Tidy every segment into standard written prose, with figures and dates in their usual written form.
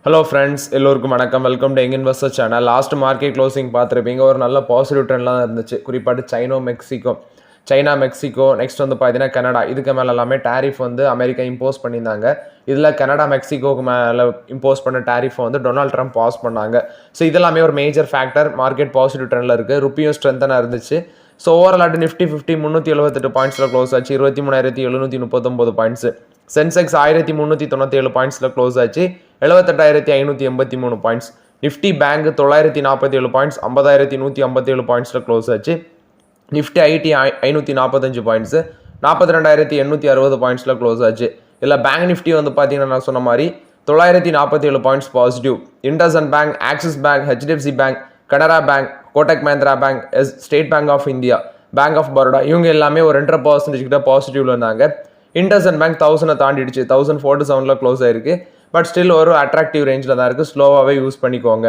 Hello friends, எல்லோருக்கும் வணக்கம். Welcome to young investor channel. Last market closing பார்த்துருப்பீங்க. ஒரு நல்ல பாசிட்டிவ் ட்ரெண்ட்லாம் இருந்துச்சு. குறிப்பாட்டு சைனா மெக்சிகோ நெக்ஸ்ட் வந்து பார்த்தீங்கன்னா கனடா. இதுக்கு மேலே எல்லாமே டேரிஃப் வந்து அமெரிக்கா இம்போஸ் பண்ணியிருந்தாங்க. இதில் கனடா மெக்சிகோக்கு மேலே இம்போஸ் பண்ண டேரிஃபை வந்து டொனால்ட் ட்ரம்ப் பாஸ் பண்ணாங்க. ஸோ இதெல்லாமே ஒரு மேஜர் ஃபேக்டர். மார்க்கெட் பாசிட்டிவ் ட்ரெண்டில் இருக்குது. ருப்பியும் ஸ்ட்ரென்த்தனாக இருந்துச்சு. ஸோ ஓவரால் நிஃப்டி 378 பாயிண்ட்ஸில் க்ளோஸ் ஆச்சு. 23,739 பாயிண்ட்ஸ். சென்செக்ஸ் 1397 பாயிண்ட்ஸில் க்ளோஸ் ஆச்சு. 78,583 பாயிண்ட்ஸ். நிஃப்டி பேங்க் 947 பாயிண்ட்ஸ் 50,157 பாயிண்ட்ஸில் க்ளோஸ் ஆச்சு. நிஃப்டி ஐடி 545 பாயிண்ட்ஸு 42,860 பாயிண்ட்ஸில் க்ளோஸ் ஆச்சு. இல்லை பேங்க் நிஃப்டி வந்து பார்த்தீங்கன்னா நான் சொன்ன மாதிரி 947 points positive. IndusInd bank, Axis bank, HDFC bank, Canara bank, Kotak Mahindra bank, state bank of India, bank of Baroda இவங்க எல்லாமே ஒரு 2% கிட்ட பாசிட்டிவ்ல இருந்தாங்க. இண்டஸ்இண்ட் பேங்க் 1000 தாண்டிடுச்சு. 1047 க்ளோஸ் ஆயிருக்கு. பட் ஸ்டில் ஒரு அட்ராக்டிவ் ரேஞ்சில் தான் இருக்குது. ஸ்லோவாகவே யூஸ் பண்ணிக்கோங்க.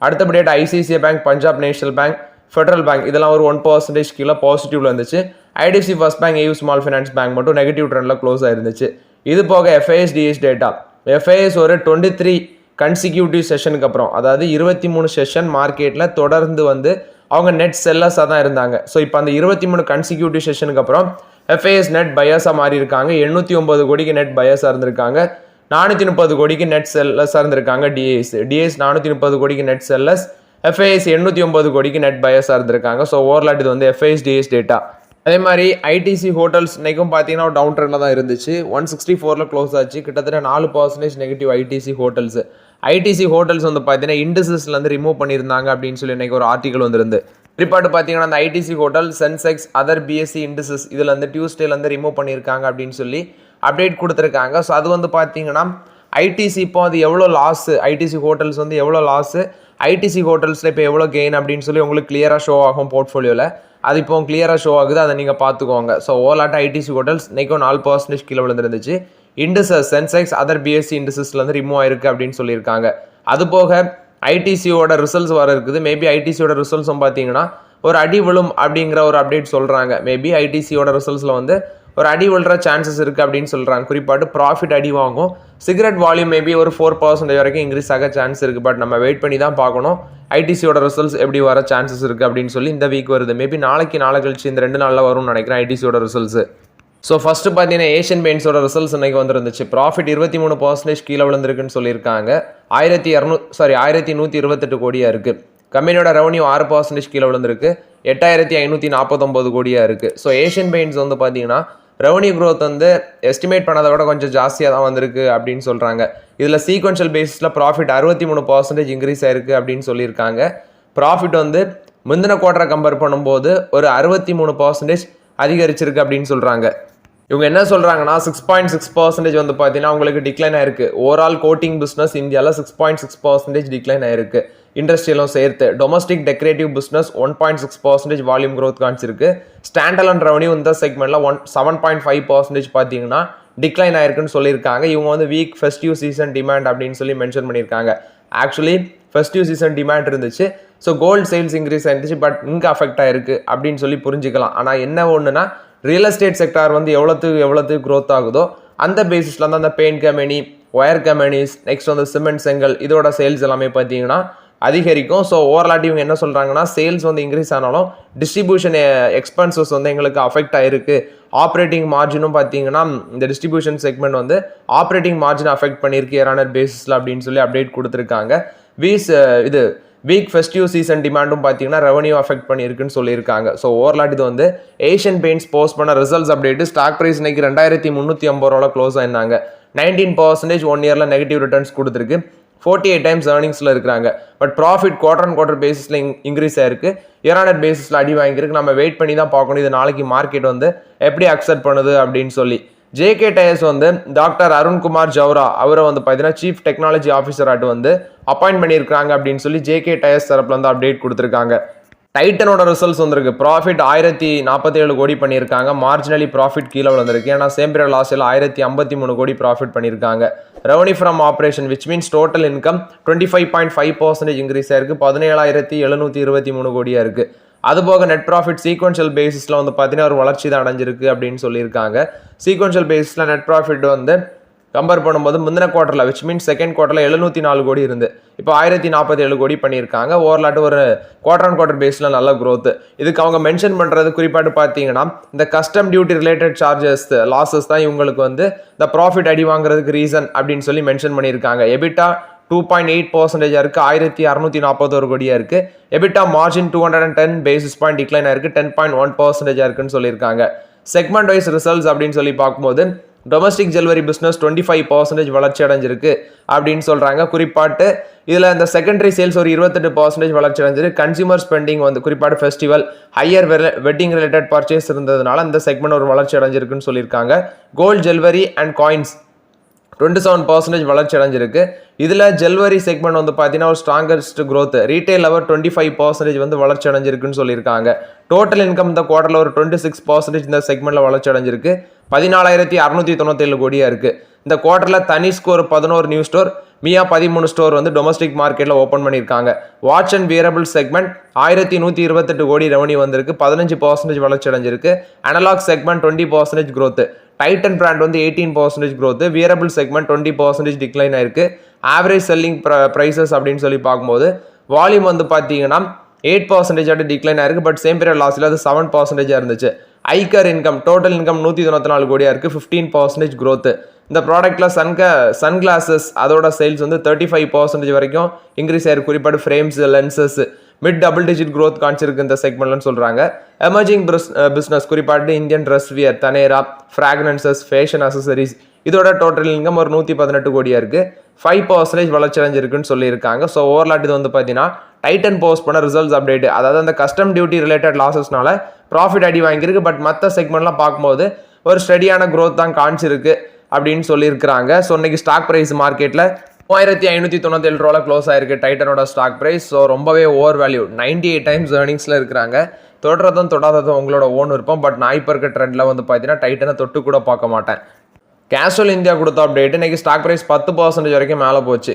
அடுத்தபடியாக ICICI bank, Punjab national bank, federal bank இதெல்லாம் ஒரு 1% கீழே பாசிட்டிவ்ல இருந்துச்சு. IDFC first bank, AU small finance bank மட்டும் நெகட்டிவ் ட்ரெண்டில் க்ளோஸ் ஆயிருந்துச்சு. இது போக எஃப்ஐஎஸ் டேட்டா. எஃப்ஐஎஸ் ஒரு 23 கன்சிக்யூட்டிவ் செஷனுக்கு அப்புறம், அதாவது 23 செஷன் மார்க்கெட்டில் தொடர்ந்து வந்து அவங்க நெட் செல்லர்ஸாக தான் இருந்தாங்க. ஸோ இப்போ அந்த 23 கன்சிக்யூட்டிவ் செஷனுக்கு அப்புறம் எஃப்ஐஎஸ் நெட் பையர்ஸாக மாறி இருக்காங்க. 809 கோடிக்கு நெட் பையர்ஸாக இருந்திருக்காங்க. 430 கோடிக்கு நெட் செல்லர்ஸாக இருந்திருக்காங்க. டிஎஸ் 430 கோடிக்கு நெட் செல்லர்ஸ், எஃப்ஐஎஸ் 809 கோடிக்கு நெட் பையர்ஸாக இருந்திருக்காங்க. ஸோ ஓவர்லாட் இது வந்து எஃப்ஐஎஸ் டிஎஸ் டேட்டா. அதே மாதிரி ஐடிசி ஹோட்டல்ஸ் இன்றைக்கும் பார்த்தீங்கன்னா ஒரு டவுன் ட்ரெண்டில் தான் இருந்துச்சு. 164 க்ளோஸ் ஆச்சு. கிட்டத்தட்ட 4% நெகட்டிவ் ஐடிசி ஹோட்டல்ஸ் வந்து பார்த்தீங்கன்னா இண்டஸ்ட்ரீஸ்லேருந்து ரிமூவ் பண்ணியிருந்தாங்க அப்படின்னு சொல்லி இன்றைக்கி ஒரு ஆர்டிகல் வந்துருந்து. ரிப்பார்ட் பார்த்தீங்கன்னா அந்த ITC hotel, Sensex, other BSc industries இதில் வந்து டியூஸ்டேலேருந்து ரிமூவ் பண்ணியிருக்காங்க அப்படின்னு சொல்லி அப்டேட் கொடுத்துருக்காங்க. ஸோ அது வந்து பார்த்தீங்கன்னா ஐடிசி இப்போ அது எவ்வளோ லாஸு, ஐடிசி ஹோட்டல்ஸ் வந்து எவ்வளோ லாஸு, ஐடிசி ஹோட்டல்ஸில் இப்போ எவ்வளோ கெயின் அப்படின்னு சொல்லி உங்களுக்கு கிளியராக ஷோ ஆகும் போர்ட்ஃபோலியோவில். அது இப்போ கிளியராக ஷோ ஆகுது, அதை நீங்கள் பார்த்துக்கோங்க. ஸோ ஓவரால் ஐடிசி ஹோட்டல்ஸ் இன்றைக்கும் 4% கீழே விழுந்துருந்துச்சு. இண்டஸ்ட்ரீஸ், சென்செக்ஸ், அதர் பிஎஸ்சி இண்டஸ்ட்ரீஸ்லேருந்து ரிமூவ் ஆயிருக்கு அப்படின்னு சொல்லியிருக்காங்க. அது போக ஐடிசியோட ரிசல்ட்ஸ் வர இருக்குது. மேபி ஐடிசியோட ரிசல்ட்ஸும் பார்த்தீங்கன்னா ஒரு அடி விழும் அப்படிங்கிற ஒரு அப்டேட் சொல்கிறாங்க. மேபி ஐடிசியோட ரிசல்ட்ஸில் வந்து ஒரு அடி விழுற சான்சஸ் இருக்குது அப்படின்னு சொல்கிறாங்க. குறிப்பாட்டு ப்ராஃபிட் அடி வாங்கும். சிகரெட் வால்யூம் மேபி ஒரு 4% வரைக்கும் இன்க்ரீஸ் ஆக சான்ஸ் இருக்குது. பட் நம்ம வெயிட் பண்ணி தான் பார்க்கணும் ஐடிசியோட ரிசல்ட்ஸ் எப்படி வர சான்சஸ் இருக்குது அப்படின்னு சொல்லி. இந்த வீக் வருது. மேபி நாளை கழிச்சு இந்த 2 நாளில் வரும்னு நினைக்கிறேன் ஐடிசியோட ரிசல்ட்ஸ். ஸோ ஃபஸ்ட்டு பார்த்தீங்கன்னா ஏஷியன் பெயிண்ட்ஸோட ரிசல்ட்ஸ் இன்றைக்கி வந்துருந்துச்சு. ப்ராஃபிட் 23% கீழே விழுந்திருக்குன்னு சொல்லியிருக்காங்க. 1128 கோடியாக இருக்குது. கம்பெனியோட ரெவன்யூ 6% கீழே விழுந்திருக்கு. 8549 கோடியாக இருக்குது. ஸோ ஏஷியன் பெயிண்ட்ஸ் வந்து பார்த்தீங்கன்னா ரெவன்யூ க்ரோத் வந்து எஸ்டிமேட் பண்ணதை விட கொஞ்சம் ஜாஸ்தியாக தான் வந்திருக்கு அப்படின்னு சொல்கிறாங்க. இதில் சீக்வன்ஷியல் பேசிஸில் ப்ராஃபிட் 63% இன்க்ரீஸ் ஆயிருக்கு அப்படின்னு சொல்லியிருக்காங்க. ப்ராஃபிட் வந்து முந்தின குவார்ட்டரை கம்பேர் பண்ணும்போது ஒரு 63% அதிகரிச்சிருக்கு அப்படின்னு சொல்கிறாங்க. இவங்க என்ன சொல்கிறாங்கன்னா 6.6% வந்து பார்த்தீங்கன்னா உங்களுக்கு டிக்ளைன் ஆயிருக்கு. ஓவரால் கோட்டிங் பிஸ்னஸ் இந்தியாவில் 6.6% டிக்ளைன் ஆயிருக்கு. இண்டஸ்ட்ரியலும் சேர்த்து domestic decorative business 1.6% volume growth காமிச்சிருக்கு. ஸ்டாண்டலோன் ரெவன்யூ இந்த செக்மெண்ட்டில் 7.5% பார்த்தீங்கன்னா டிக்ளைன் ஆயிருக்குன்னு சொல்லியிருக்காங்க. இவங்க வந்து வீக் ஃபெஸ்டிவ் சீசன் டிமாண்ட் அப்படின்னு சொல்லி மென்ஷன் பண்ணியிருக்காங்க. ஆக்சுவலி ஃபெஸ்டிவ் சீசன் டிமாண்ட் இருந்துச்சு. ஸோ கோல்டு சேல்ஸ் இன்க்ரீஸ் ஆயிருந்துச்சு. பட் இங்கே அஃபெக்ட் ஆயிருக்கு அப்படின்னு சொல்லி புரிஞ்சுக்கலாம். ஆனால் என்ன ஒன்றுனா ரியல் எஸ்டேட் செக்டார் வந்து எவ்வளோத்துக்கு க்ரோத் ஆகுதோ அந்த பேசிஸில் வந்து அந்த paint company, wire companies, next வந்து சிமெண்ட், செங்கல் இதோட சேல்ஸ் எல்லாமே பார்த்தீங்கன்னா அதிகரிக்கும். ஸோ ஓவரால் இவங்க என்ன சொல்கிறாங்கன்னா சேல்ஸ் வந்து இன்க்ரீஸ் ஆனாலும் டிஸ்ட்ரிபியூஷன் எக்ஸ்பென்சஸ் வந்து எங்களுக்கு அஃபெக்ட் ஆயிருக்கு. ஆப்ரேட்டிங் மார்ஜினும் பார்த்தீங்கன்னா இந்த டிஸ்ட்ரிபியூஷன் செக்மெண்ட் வந்து ஆப்ரேட்டிங் மார்ஜின் அஃபெக்ட் பண்ணியிருக்கு ஏரான பேசிஸில் அப்படின்னு சொல்லி அப்டேட் கொடுத்துருக்காங்க. வீக் ஃபெஸ்டிவ் சீசன் டிமாண்டும் பார்த்தீங்கன்னா ரெவன்யூ அஃபெக்ட் பண்ணியிருக்குன்னு சொல்லியிருக்காங்க. ஸோ ஓவரால் இது வந்து ஏஷியன் பெயிண்ட்ஸ் போஸ்ட் பண்ண ரிசல்ட்ஸ் அப்டேட்டு. ஸ்டாக் ப்ரைஸ் இன்னைக்கு 2350 க்ளோஸ் ஆயிருந்தாங்க. 19% 1 இயரில் நெகட்டிவ் ரிட்டர்ன்ஸ் கொடுத்துருக்கு. 48 டைம்ஸ் ஏர்னிங்ஸில் இருக்கிறாங்க. பட் ப்ராஃபிட் குவார்டர் பேசிஸில் இன்க்ரீஸ் ஆயிருக்கு. இயரானட் பேசிஸில் அடி வாங்கியிருக்கு. நம்ம வெயிட் பண்ணி தான் பார்க்கணும் இது நாளைக்கு மார்க்கெட் வந்து எப்படி அக்செப்ட் பண்ணுது அப்படின்னு சொல்லி. ஜேகே டயர்ஸ் வந்து டாக்டர் அருண்குமார் ஜவுரா அவரை வந்து பார்த்தீங்கன்னா சீஃப் டெக்னாலஜி ஆஃபீஸராட்டு வந்து அப்பாயின்ட் பண்ணியிருக்காங்க அப்படின்னு சொல்லி ஜேகே டயர்ஸ் தரப்புல வந்து அப்டேட் கொடுத்துருக்காங்க. டைட்டனோட ரிசல்ட்ஸ் வந்திருக்கு. ப்ராஃபிட் 1047 கோடி பண்ணியிருக்காங்க. மார்ஜினலி ப்ராஃபிட் கீழே வந்திருக்கு. ஏன்னா சேம் பீரியட் லாஸ்ட்டில் 1053 கோடி ப்ராஃபிட் பண்ணியிருக்காங்க. Revenue from operation which means total income 25.5% increase ஆயிருக்கு. 17,723 கோடியாக இருக்குது. அதுபோக நெட் ப்ராஃபிட் சீக்வன்ஷியல் பேசிஸில் வந்து பார்த்தீங்கன்னா ஒரு வளர்ச்சி தான் அடைஞ்சிருக்கு அப்படின்னு சொல்லியிருக்காங்க. சீக்வன்ஷியல் பேசிஸில் நெட் ப்ராஃபிட் வந்து கம்பேர் பண்ணும்போது முந்தின குவார்ட்டரில் விச் மீன்ஸ் செகண்ட் குவார்ட்டரில் 704 கோடி இருந்து இப்போ 1047 கோடி பண்ணியிருக்காங்க. ஓவர்லாட்டு ஒரு குவார்டர் ஆன் குவார்டர் பேஸில் நல்ல growth. இதுக்கு அவங்க மென்ஷன் பண்ணுறது குறிப்பாட்டு பார்த்தீங்கன்னா இந்த custom duty related charges losses தான் இவங்களுக்கு வந்து இந்த ப்ராஃபிட் அடி வாங்குறதுக்கு ரீசன் அப்படின்னு சொல்லி மென்ஷன் பண்ணியிருக்காங்க. எபிட்டா 2.8% இருக்கு, 1641 கோடியா இருக்கு. EBITDA margin 210 basis point decline ஆயிருக்கு, 10.1% இருக்குன்னு சொல்லியிருக்காங்க. செக்மெண்ட் வைஸ் ரிசல்ட்ஸ் அப்படின்னு சொல்லி பார்க்கும்போது டொமஸ்டிக் ஜுவல்லரி பிஸ்னஸ் 25% வளர்ச்சி அடைஞ்சிருக்கு அப்படின்னு சொல்றாங்க. குறிப்பாட்டு இதில் இந்த செகண்டரி சேல்ஸ் ஒரு 28% வளர்ச்சி அடைஞ்சிருக்கு. கன்சியூமர் ஸ்பெண்டிங் வந்து குறிப்பாட்டு festival higher wedding related purchase இருந்ததுனால இந்த செக்மெண்ட் ஒரு வளர்ச்சி அடைஞ்சிருக்குன்னு சொல்லியிருக்காங்க. கோல்ட் ஜுவல்லரி அண்ட் காயின்ஸ் 27% வளர்ச்சி அடைஞ்சிருக்கு. இதில் ஜுவல்லரி செக்மெண்ட் வந்து பார்த்தீங்கன்னா ஒரு ஸ்ட்ராங்கஸ்ட் growth, ரீட்டைல் லெவல் 25% வந்து வளர்ச்சி அடைஞ்சிருக்குன்னு சொல்லியிருக்காங்க. டோட்டல் இன்கம் இந்த குவார்ட்டரில் ஒரு 26% இந்த செக்மெண்ட்டில் வளர்ச்சி அடைஞ்சிருக்கு. 14,697 கோடியாக இருக்குது. இந்த குவார்ட்டரில் தனிஷ்க்கு ஒரு 11 நியூ ஸ்டோர், மியா 13 ஸ்டோர் வந்து டொமஸ்டிக் மார்க்கெட்டில் ஓப்பன் பண்ணியிருக்காங்க. வாட்ச் அண்ட் வியரபிள் செக்மெண்ட் 1128 கோடி ரெவன்யூ வந்திருக்கு, 15% வளர்ச்சி அடைஞ்சிருக்கு. Analog segment 20% growth. Titan brand வந்து 18% growth. வியரபிள் செக்மெண்ட் 20% டிக்ளைன் ஆயிருக்கு. ஆவரேஜ் செல்லிங் ப்ரைசஸ் அப்படின்னு சொல்லி பார்க்கும்போது வால்யூம் வந்து பார்த்தீங்கன்னா 8% டிக்ளைன் ஆயிருக்கு. பட் சேம் பீரியட் லாஸ்ட்ல அது 7% இருந்துச்சு. ஐக்கர் இன்கம் டோட்டல் இன்கம் 194 கோடியா இருக்கு, 15% growth. இந்த ப்ராடக்ட்ல சன்கிளாசஸ் அதோட சேல்ஸ் வந்து 35% வரைக்கும் இன்க்ரீஸ் ஆயிருக்கு. குறிப்பாடு frames, lenses mid double digit growth காமிச்சிருக்கு இந்த செக்மெண்ட்னு சொல்றாங்க. எமர்ஜிங் பிஸ்னஸ் குறிப்பாட்டு Indian dress wear, Taneira, fragrances, fashion accessories இதோட டோட்டல் இன்கம் ஒரு 118 கோடியா இருக்கு, 5% வளர்ச்சி அடைஞ்சிருக்குன்னு சொல்லியிருக்காங்க. ஸோ ஓவர்லாட் இது வந்து பார்த்தீங்கன்னா டைட்டன் போஸ்ட் பண்ண ரிசல்ட்ஸ் அப்டேட், அதாவது அந்த கஸ்டம் டியூட்டி ரிலேட்டட் லாசஸ்னால ப்ராஃபிட் அடி வாங்கியிருக்கு. பட் மற்ற செக்மெண்ட்லாம் பார்க்கும்போது ஒரு ஸ்டடியான growth தான் காமிச்சிருக்கு அப்படின்னு சொல்லியிருக்கிறாங்க. ஸோ இன்னைக்கு ஸ்டாக் ப்ரைஸ் மார்க்கெட்டில் 3597 ரூபாய் க்ளோஸ் ஆயிருக்கு டைட்டனோட ஸ்டாக் ப்ரைஸ். ஸோ ரொம்பவே ஓவர் வேல்யூ, 98 டைம்ஸ் ஏர்னிங்ஸில் இருக்கிறாங்க. தொடுறதும் தொடாததும் உங்களோட ஓன் இருப்போம். பட் நான் இப்போ இருக்க ட்ரெண்டில் வந்து பார்த்தீங்கன்னா டைட்டனை தொட்டு கூட பார்க்க மாட்டேன். கேஷுவல் இந்தியா கொடுத்த அப்டேட், இன்னைக்கு ஸ்டாக் ப்ரைஸ் 10% வரைக்கும் மேலே போச்சு.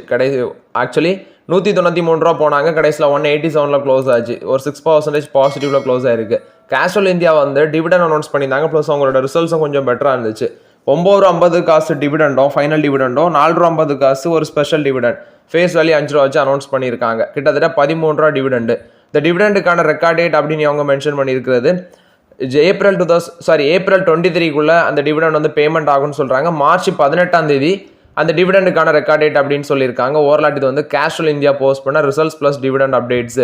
ஆக்சுவலி 193 ரூபா போனாங்க, கடைசியில் 187 க்ளோஸ் ஆச்சு. ஒரு 6% பாசிட்டிவ்ல க்ளோஸ் ஆயிருக்கு. கேஷுவல் இந்தியா வந்து டிவிடன் அனௌன்ஸ் பண்ணியிருந்தாங்க, ப்ளஸ் அவங்களோட ரிசல்ட்ஸும் கொஞ்சம் பெட்டராக இருந்துச்சு. 9.50 காசு டிவிடெண்டும் ஃபைனல் டிவிடெண்டும், 4.50 ஒரு ஸ்பெஷல் டிவிடெண்ட் ஃபேஸ் வேல்யூ 5 ரூபா வச்சு அனௌன்ஸ் பண்ணியிருக்காங்க. கிட்டத்தட்ட 13 ரூபா டிவிடெண்ட். இந்த டிவிடெண்டுக்கான ரெக்கார்ட் டேட் அப்படின்னு அவங்க மென்ஷன் பண்ணியிருக்கிறது ஏப்ரல் 23 அந்த டிவிடெண்ட் வந்து பேமெண்ட் ஆகும்னு சொல்றாங்க. மார்ச் 18 அந்த டிவிடெண்டுக்கான ரெக்கார்ட் டேட் அப்படின்னு சொல்லியிருக்காங்க. ஓவர்லாட் இது வந்து கேஷுவல் இந்தியா போஸ்ட் பண்ண results plus dividend updates.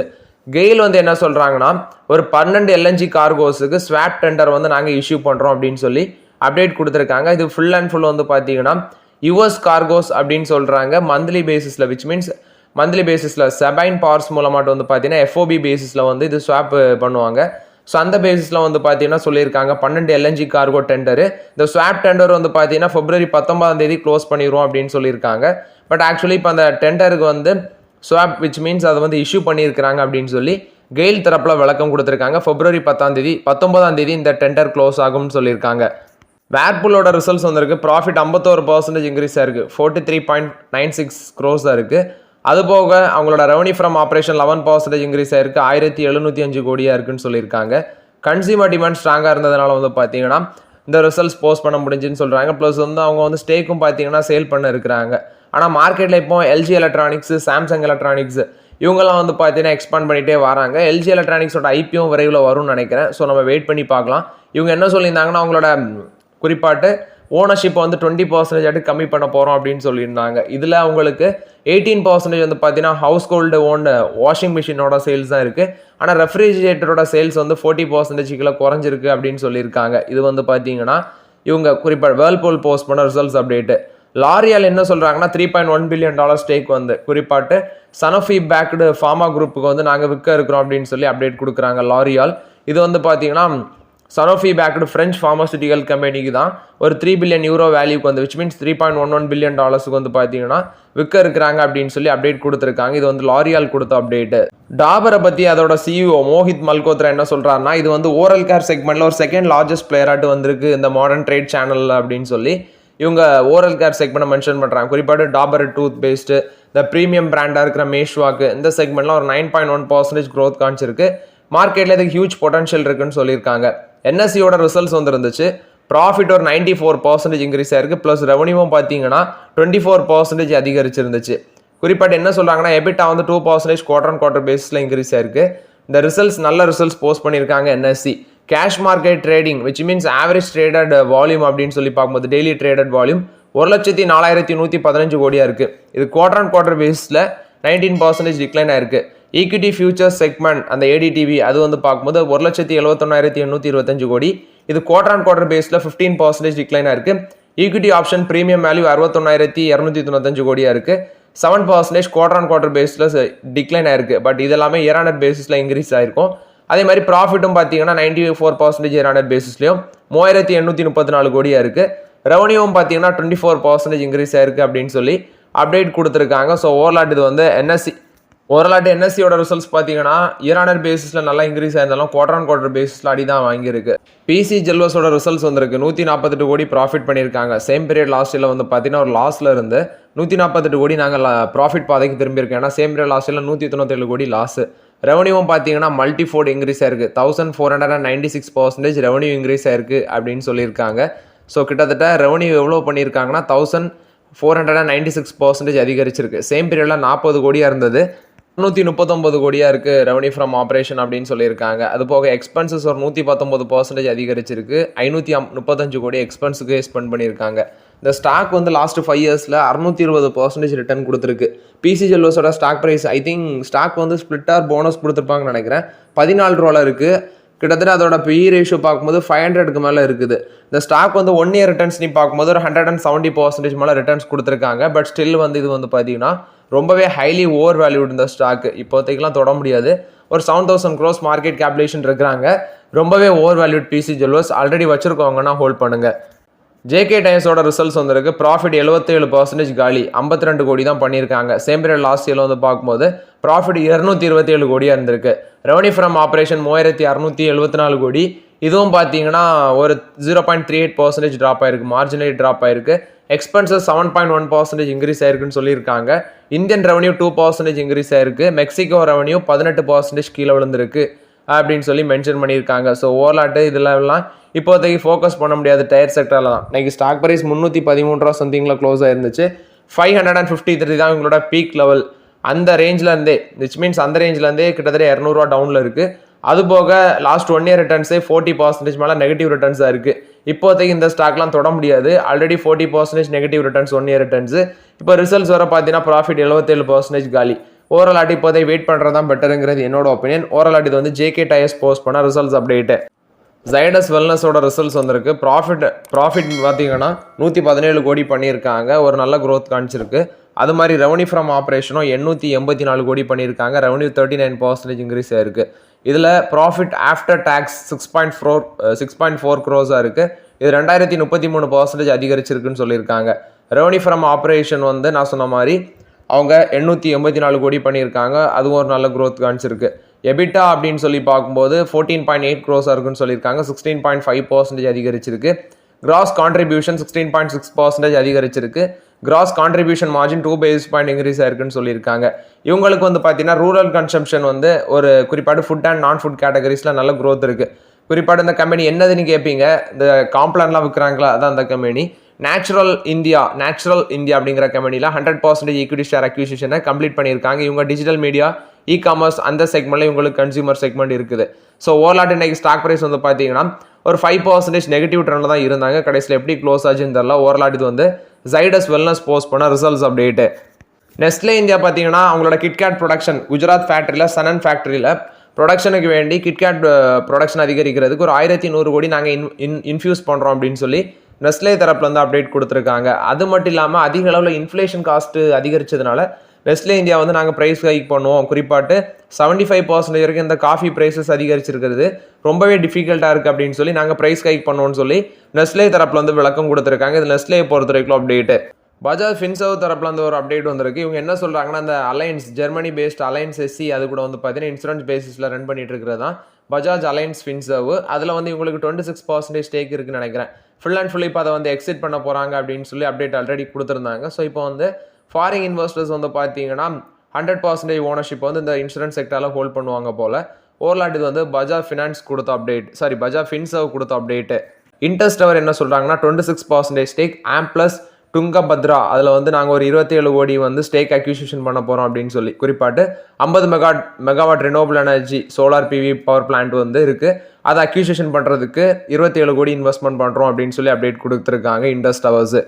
GAIL வந்து என்ன சொல்றாங்கன்னா ஒரு 12 எல்என்ஜி கார்கோஸுக்கு ஸ்வாப் டெண்டர் வந்து நாங்கள் இஷ்யூ பண்றோம் அப்படின்னு சொல்லி அப்டேட் கொடுத்துருக்காங்க. இது ஃபுல் அண்ட் ஃபுல் வந்து பார்த்தீங்கன்னா யுஎஸ் கார்கோஸ் அப்படின்னு சொல்றாங்க. மந்த்லி பேசிஸில் விச் மீன்ஸ் மந்த்லி பேசிஸில் செபைன் பார்ஸ் மூலமாட்டு வந்து பார்த்தீங்கன்னா எஃப்ஓபி பேசிஸில் வந்து இது ஸ்வாப் பண்ணுவாங்க. ஸோ அந்த பேசிஸில் வந்து பார்த்தீங்கன்னா சொல்லியிருக்காங்க 12 எல்என்ஜி கார்கோ டெண்டரு. இந்த ஸ்வாப் டெண்டர் வந்து பார்த்தீங்கன்னா February 19 க்ளோஸ் பண்ணிடுவோம் அப்படின்னு சொல்லியிருக்காங்க. பட் ஆக்சுவலி இப்போ அந்த டெண்டருக்கு வந்து ஸ்வாப் விச் மீன்ஸ் அதை வந்து இஷ்யூ பண்ணியிருக்கிறாங்க அப்படின்னு சொல்லி கெயில் தரப்பில் விளக்கம் கொடுத்துருக்காங்க. February 19 இந்த டெண்டர் க்ளோஸ் ஆகும்னு சொல்லியிருக்காங்க. வேர்பூலோட ரிசல்ட்ஸ் வந்திருக்கு. ப்ராஃபிட் 51% இன்க்ரீஸ் ஆயிருக்கு, 43.96 crores தான் இருக்கு. அது போக அவங்களோட ரெவன்யூ ஃப்ரம் ஆப்ரேஷன் 11% இன்க்ரீஸ் ஆயிருக்கு, 1705 கோடியா இருக்குன்னு சொல்லியிருக்காங்க. கன்சியூமர் டிமாண்ட் ஸ்ட்ராங்காக இருந்ததுனால வந்து பார்த்தீங்கன்னா இந்த ரிசல்ட்ஸ் போஸ்ட் பண்ண முடிஞ்சுன்னு சொல்கிறாங்க. ப்ளஸ் வந்து அவங்க வந்து ஸ்டேக்கும் பார்த்தீங்கன்னா சேல் பண்ண இருக்கிறாங்க. ஆனால் மார்க்கெட்டில் இப்போ எல்ஜி எலக்ட்ரானிக்ஸ், சாம்சங் எலக்ட்ரானிக்ஸ் இவங்கெல்லாம் வந்து பார்த்தீங்கன்னா எக்ஸ்பாண்ட் பண்ணிகிட்டே வராங்க. எல்ஜி எலக்ட்ரானிக்ஸோட ஐபிஓ விரைவில் வரும்னு நினைக்கிறேன். ஸோ நம்ம வெயிட் பண்ணி பார்க்கலாம். இவங்க என்ன சொல்லியிருந்தாங்கன்னா அவங்களோட குறிப்பாட்டு ஓனர்ஷிப்பை வந்து 20% கம்மி பண்ண போகிறோம் அப்படின்னு சொல்லியிருந்தாங்க. இதில் அவங்களுக்கு 18% வந்து பார்த்தீங்கன்னா ஹவுஸ் ஹோல்டு ஓன் வாஷிங் மிஷினோட சேல்ஸ் தான் இருக்குது. ஆனால் ரெஃப்ரிஜிரேட்டரோட சேல்ஸ் வந்து 40% குறைஞ்சிருக்கு அப்படின்னு சொல்லியிருக்காங்க. இது வந்து பார்த்தீங்கன்னா இவங்க குறிப்பாக வேர்ல்பூல் போஸ்ட் பண்ண ரிசல்ட்ஸ் அப்டேட்டு. லாரியால் என்ன சொல்கிறாங்கன்னா $3.1 பில்லியன் ஸ்டேக் வந்து குறிப்பாட்டு சனோஃபி பேக்டு ஃபார்மா குரூப்புக்கு வந்து நாங்கள் விற்க இருக்கிறோம் அப்படின்னு சொல்லி அப்டேட் கொடுக்குறாங்க லாரியால். இது வந்து பார்த்தீங்கன்னா சனோஃபி பேக்டு ஃப்ரெஞ்ச் ஃபார்மசூட்டிக்கல் கம்பெனிக்கு தான் ஒரு €3 பில்லியன் வேல்யூக்கு வந்து விச் மீன்ஸ் $3.11 பில்லியன் வந்து பார்த்தீங்கன்னா விற்க இருக்கிறாங்க அப்படின்னு சொல்லி அப்டேட் கொடுத்துருக்காங்க. இது வந்து லாரியால் கொடுத்த அப்டேட்டு. டாபரை பற்றி அதோட சிஇஓ மோஹித் மல்கோத்ரா என்ன சொல்கிறாருன்னா இது வந்து ஓரல் கேர் செக்மெண்ட்டில் ஒரு செகண்ட் லார்ஜஸ்ட் பிளேயராட்டு வந்திருக்கு இந்த மாடர்ன் ட்ரேட் சேனல் அப்படின்னு சொல்லி இவங்க ஓரல் கேர் செக்மெண்ட்டை மென்ஷன் பண்ணுறாங்க. குறிப்பாட்டு டாபர் டூத் பேஸ்ட்டு, இந்த ப்ரீமியம் பிராண்டாக இருக்கிற மேஷ்வாக்கு இந்த செக்மெண்ட்லாம் ஒரு 9.1% growth காமிச்சிருக்கு. மார்க்கெட்டில் இதுக்கு ஹியூஜ் பொட்டன்ஷியல் இருக்குன்னு சொல்லியிருக்காங்க. என்எஸ்சியோட ரிசல்ட்ஸ் வந்துருந்துச்சு. ப்ராஃபிட் ஒரு 94% இன்க்ரீஸ் ஆயிருக்கு. ப்ளஸ் ரெவன்யூவும் பார்த்தீங்கன்னா 24% அதிகரிச்சிருந்துச்சு. குறிப்பாட்டு என்ன சொல்கிறாங்கன்னா எபிட்டா வந்து 2% குவார்டர் அண்ட் குவார்டர் பேஸில் இன்க்ரீஸ் ஆயிருக்கு. இந்த ரிசல்ட்ஸ் நல்ல ரிசல்ட்ஸ் போஸ்ட் பண்ணியிருக்காங்க NSC. Cash market trading which means average traded volume அப்படின்னு சொல்லி பார்க்கும்போது டெய்லி ட்ரேடட் வால்யூம் 1,04,115 கோடியாக இருக்குது. இது குவார்டர் அண்ட் குவார்டர் பேஸில் 19% டிக்ளைன் ஆயிருக்கு. ஈக்விட்டி ஃபியூச்சர்ஸ் செக்மெண்ட் அந்த ஏடிடிவி அது வந்து பார்க்கும்போது 1,71,825 கோடி. இது குவார்டர் அண்ட் குவார்டர் பேஸில் 15% டிக்ளைன் ஆயிருக்கு. ஈக்விட்டி ஆப்ஷன் ப்ரீமியம் வேல்யூ 61,295 கோடியாக இருக்குது. 7% குவார்டர் அண்ட் குவார்டர் பேஸில் டிக்ளைன் ஆயிருக்கு. பட் இதெல்லாமே இயர் ஆன் இயர் பேஸில் இன்க்ரீஸ் ஆயிருக்கும். அதே மாதிரி ப்ராஃபிட்டும் பார்த்தீங்கன்னா 94% இயர் ஆன் இயர் பேஸிஸ்லையும் 3,834 கோடியாக இருக்குது. ரெவன்யூவும் பார்த்தீங்கன்னா 24% இன்க்ரீஸ் ஆயிருக்கு அப்படின்னு சொல்லி அப்டேட் கொடுத்துருக்காங்க. ஸோ ஓவரால் இது வந்து என்எஸ்சியோட ரிசல்ட்ஸ் பார்த்தீங்கன்னா இயர் ஆன் இயர் பேஸிஸில் நல்லா இன்க்ரீஸ் ஆயிருந்தாலும் குவார்டர் அண்ட் குவார்டர் பேஸில் அடி தான் வாங்கியிருக்கு. பிசி ஜெல்வஸோட ரிசல்ட்ஸ் வந்திருக்கு. 148 கோடி ப்ராஃபிட் பண்ணியிருக்காங்க. சேம் பீரியட் லாஸ்ட் இயரில் வந்து பார்த்தீங்கன்னா ஒரு லாஸில் இருந்து 148 கோடி நாங்கள் ப்ராஃபிட் பாதைக்கு திரும்பியிருக்கோம். ஏன்னா சேம் பீரியட் லாஸ்ட் இயரில் 197 கோடி லாஸ். ரெவன்யூவும் பார்த்தீங்கன்னா மல்டிஃபோல்ட் இன்க்ரீஸ் ஆயிருக்கு. 1496% ரெவன்யூ இன்க்ரீஸ் ஆயிருக்கு அப்படின்னு சொல்லியிருக்காங்க. ஸோ கிட்டத்தட்ட ரெவன்யூ எவ்வளோ பண்ணியிருக்காங்கன்னா 1496% அதிகரிச்சிருக்கு. சேம் பீரியடில் 40 கோடியாக இருந்தது 139 கோடியாக இருக்குது ரெவன்யூ ஃப்ரம் ஆப்ரேஷன் அப்படின்னு சொல்லியிருக்காங்க. அது போக எக்ஸ்பென்சஸ் ஒரு 119% அதிகரிச்சிருக்கு. 535 கோடி எக்ஸ்பென்ஸுக்கு ஸ்பெண்ட் பண்ணியிருக்காங்க. இந்த ஸ்டாக் வந்து லாஸ்ட் 5 இயர்ஸில் 620% ரிட்டர்ன் கொடுத்துருக்கு. பிசி ஜெல்வஸோட stock price I think stock வந்து ஸ்பிளிட்டார் போனஸ் கொடுத்துருப்பாங்கன்னு நினைக்கிறேன். 14 ரூபாயில் இருக்குது. கிட்டத்தட்ட அதோட பிஇ ரேஷியோ பார்க்கும்போது 500க்கு மேலே இருக்குது. இந்த ஸ்டாக் வந்து 1 இயர் ரிட்டர்ன்ஸ் நீ பார்க்கும்போது ஒரு 170% மேலே ரிட்டர்ன்ஸ் கொடுத்துருக்காங்க. பட் ஸ்டில் வந்து இது வந்து பார்த்தீங்கன்னா ரொம்பவே ஹைலி ஓவர் வேல்யூட் இந்த ஸ்டாக்கு. இப்போதைக்கெல்லாம் தொட முடியாது. ஒரு 7,000 crores மார்க்கெட் கேபிலேஷன் இருக்கிறாங்க. ரொம்பவே over valued PC jewellers. Already வச்சுருக்கவங்கன்னா ஹோல்ட் பண்ணுங்கள். ஜேகே டைம்ஸோட ரிசல்ட்ஸ் வந்திருக்கு. ப்ராஃபிட் 77% காலி 52 கோடி தான் பண்ணியிருக்காங்க. சேம் பீரியட் லாஸ்ட் இயரில் வந்து பார்க்கும்போது ப்ராஃபிட் 227 கோடியாக இருந்திருக்கு. ரெவன்யூ ஃப்ரம் ஆப்ரேஷன் 3,674 கோடி. இதுவும் பார்த்தீங்கன்னா ஒரு 0.38% ட்ராப் ஆயிருக்கு. மார்ஜினலி ட்ராப் ஆயிருக்கு. எக்ஸ்பென்சஸ் 7.1% இன்க்ரீஸ் ஆயிருக்குன்னு சொல்லியிருக்காங்க. இந்தியன் ரெவன்யூ 2% இன்க்ரீஸ் ஆயிருக்கு. மெக்சிகோ ரெவன்யூ 18% கீழே விழுந்திருக்கு அப்படின்னு சொல்லி மென்ஷன் பண்ணியிருக்காங்க. ஸோ ஓவராட்டு இதெல்லாம் இப்போதைக்கு ஃபோக்கஸ் பண்ண முடியாது. டயர் செக்டரில் தான் இன்னைக்கு ஸ்டாக் ப்ரைஸ் 313 ரூபா சம்திங்கில் க்ளோஸ் ஆயிருந்துச்சு. 553 தான் இவங்களோட பீக் லெவல். அந்த ரேஞ்சிலேருந்தே விச் மீன்ஸ் அந்த ரேஞ்சிலேருந்தே கிட்டத்தட்ட 200 ரூபா டவுனில் இருக்குது. அது போக லாஸ்ட் 1 இயர் ரிட்டர்ன்ஸே 40% மேலே நெகட்டிவ் ரிட்டர்ன்ஸாக இருக்குது. இப்போதைக்கு இந்த ஸ்டாக்லாம் தொட முடியாது. Already 40% negative returns 1 year returns. இப்போ ரிசல்ட்ஸ் வர பார்த்தீங்கன்னா ப்ராஃபிட் 77% காலி. ஓவரால் ஆட்டி இப்போதைக்கு வெயிட் பண்ணுறது தான் பெட்டருங்கிறது என்னோட ஒப்பீனியன். ஓவரால் ஆட்டி இது வந்து ஜேகே டயர்ஸ் போஸ்ட் பண்ண ரிசல்ட்ஸ் அப்டேட்டு. ஜைடஸ் வெல்னஸோட ரிசல்ட்ஸ் வந்திருக்கு. ப்ராஃபிட் பார்த்தீங்கன்னா 117 கோடி பண்ணியிருக்காங்க. ஒரு நல்ல க்ரோத் காமிச்சிருக்கு. அது மாதிரி ரெவன்யூ ஃப்ரம் ஆப்ரேஷனும் 884 கோடி பண்ணியிருக்காங்க. ரெவன்யூ 39% இன்க்ரீஸ் ஆயிருக்கு. இதில் ப்ராஃபிட் ஆஃப்டர் டேக்ஸ் 6.4 crores இருக்குது. இது 2033% அதிகரிச்சிருக்குன்னு சொல்லியிருக்காங்க. ரெவன்யூ ஃப்ரம் ஆப்ரேஷன் வந்து நான் சொன்ன மாதிரி அவங்க 884 கோடி பண்ணியிருக்காங்க. அதுவும் ஒரு நல்ல க்ரோத் காமிச்சிருக்கு. எபிட்டா அப்படின்னு சொல்லி பார்க்கும்போது 14.8 crores இருக்குன்னு சொல்லியிருக்காங்க. 16.5% அதிகரிச்சிருக்கு. கிராஸ் கான்ட்ரிபியூஷன் 16.6% அதிகரிச்சிருக்கு. Gross contribution margin 2 basis point increase ஆயிருக்குன்னு சொல்லியிருக்காங்க. இவங்களுக்கு வந்து பார்த்தீங்கன்னா ரூரல் கன்சம்ஷன் வந்து ஒரு குறிப்பாடு ஃபுட் அண்ட் நான் ஃபுட் கேட்டகரிஸில் நல்ல க்ரோத் இருக்குது. குறிப்பாடு இந்த கம்பெனி என்னதுன்னு கேட்பீங்க. இந்த காம்ப்ளான்லாம் விற்கிறாங்களா அதான் அந்த கம்பெனி. நேச்சுரல் இந்தியா அப்படிங்கிற கம்பெனியில் 100% ஈக்விட்டி ஷேர் அக்விசிஷனை கம்ப்ளீட் பண்ணியிருக்காங்க. இவங்க டிஜிட்டல் மீடியா இ-காமர்ஸ் அந்த செக்மெண்ட்டில் இவங்களுக்கு கன்சியூமர் செக்மெண்ட் இருக்குது. ஸோ ஓவரால் இன்னைக்கு ஸ்டாக் ப்ரைஸ் வந்து பார்த்தீங்கன்னா ஒரு 5% நெகட்டிவ் ட்ரெண்டில் தான் இருந்தாங்க. கடைசியில் எப்படி க்ளோஸ் ஆச்சுன்னு தெரியல. ஓவரால் இது வந்து ஜைடஸ் வெல்னஸ் போஸ்ட் பண்ண ரிசல்ட்ஸ் அப்டேட்டு. நெஸ்லே இந்தியா பார்த்தீங்கன்னா அவங்களோட கிட்கேட் ப்ரொடக்ஷன் குஜராத் ஃபேக்ட்ரியில் சனன் ஃபேக்ட்ரியில் ப்ரொடக்ஷனுக்கு வேண்டி கிட்கேட் ப்ரொடக்ஷன் அதிகரிக்கிறதுக்கு ஒரு 1100 கோடி நாங்கள் இன்ஃபியூஸ் பண்ணுறோம் அப்படின்னு சொல்லி நெஸ்லே தரப்புல வந்து அப்டேட் கொடுத்துருக்காங்க. அது மட்டும் இல்லாமல் அதிக அளவில் இன்ஃப்ளேஷன் காஸ்ட்டு அதிகரிச்சதுனால நெஸ்லே இந்தியா வந்து நாங்கள் ப்ரைஸ் ஹைக் பண்ணுவோம். குறிப்பாட்டு 75% வரைக்கும் இந்த காஃபி ப்ரைஸஸ் அதிகரிச்சிருக்கிறது ரொம்பவே டிஃபிகல்ட்டாக இருக்குது அப்படின்னு சொல்லி நாங்கள் ப்ரைஸ் ஹைக் பண்ணுவோம்னு சொல்லி நெஸ்லே தரப்பில் வந்து விளக்கம் கொடுத்துருக்காங்க. இது நெஸ்லே பொறுத்த வரைக்கும் அப்டேட்டு. பஜாஜ் ஃபின்சர்வ் தரப்பில் வந்து ஒரு அப்டேட் வந்திருக்கு. இவங்க என்ன சொல்கிறாங்கன்னா அந்த Allianz Germany based Allianz SE அது கூட வந்து பார்த்தீங்கன்னா இன்சூரன்ஸ் பேசிஸில் ரன் பண்ணிட்டு இருக்கிறது தான் பஜாஜ் அலையன்ஸ் ஃபின்சர்வ். அதில் வந்து இவங்களுக்கு 26% ஸ்டேக் இருக்குன்னு நினைக்கிறேன். ஃபுல் அண்ட் ஃபுல் இப்போ அதை வந்து எக்ஸிட் பண்ண போகிறாங்க அப்படின்னு சொல்லி அப்டேட் ஆல்ரெடி கொடுத்துருந்தாங்க. ஸோ இப்போ வந்து ஃபாரின் இன்வெஸ்டர்ஸ் வந்து பார்த்தீங்கன்னா 100% ஓனர்ஷிப் வந்து இந்த இன்சூரன்ஸ் செக்டரில் ஹோல்ட் பண்ணுவாங்க போல். ஓவரால் இது வந்து பஜாஜ் ஃபின்சர்வ் கொடுத்த அப்டேட்டு. இண்டஸ் டவர் என்ன சொல்கிறாங்கன்னா 26% ஸ்டேக் ஆம்ப்ளஸ் துங்கபத்ரா அதில் வந்து நாங்கள் ஒரு 27 கோடி வந்து ஸ்டேக் அக்யூசிஷன் பண்ண போகிறோம் அப்படின்னு சொல்லி குறிப்பாட்டு 50 megawatt renewable energy solar PV power plant வந்து இருக்குது. அதை அக்யூசிஷன் பண்ணுறதுக்கு 27 கோடி இன்வெஸ்ட்மெண்ட் பண்ணுறோம் அப்படின்னு சொல்லி அப்டேட் கொடுத்துருக்காங்க Indus Towers.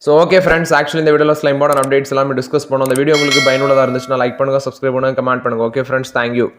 So okay friends, actually இந்த வீடியோவில் சில இம்பார்ட்டன்ட் அப்டேட்ஸ் எல்லாமே டிஸ்கஸ் பண்ணோம். இந்த வீடியோ உங்களுக்கு பயனுள்ளதாக இருந்துச்சுன்னா லைக் பண்ணுங்கள், சப்ஸ்கிரைப் பண்ணுங்கள், கமெண்ட் பண்ணுங்கள். Okay friends, thank you.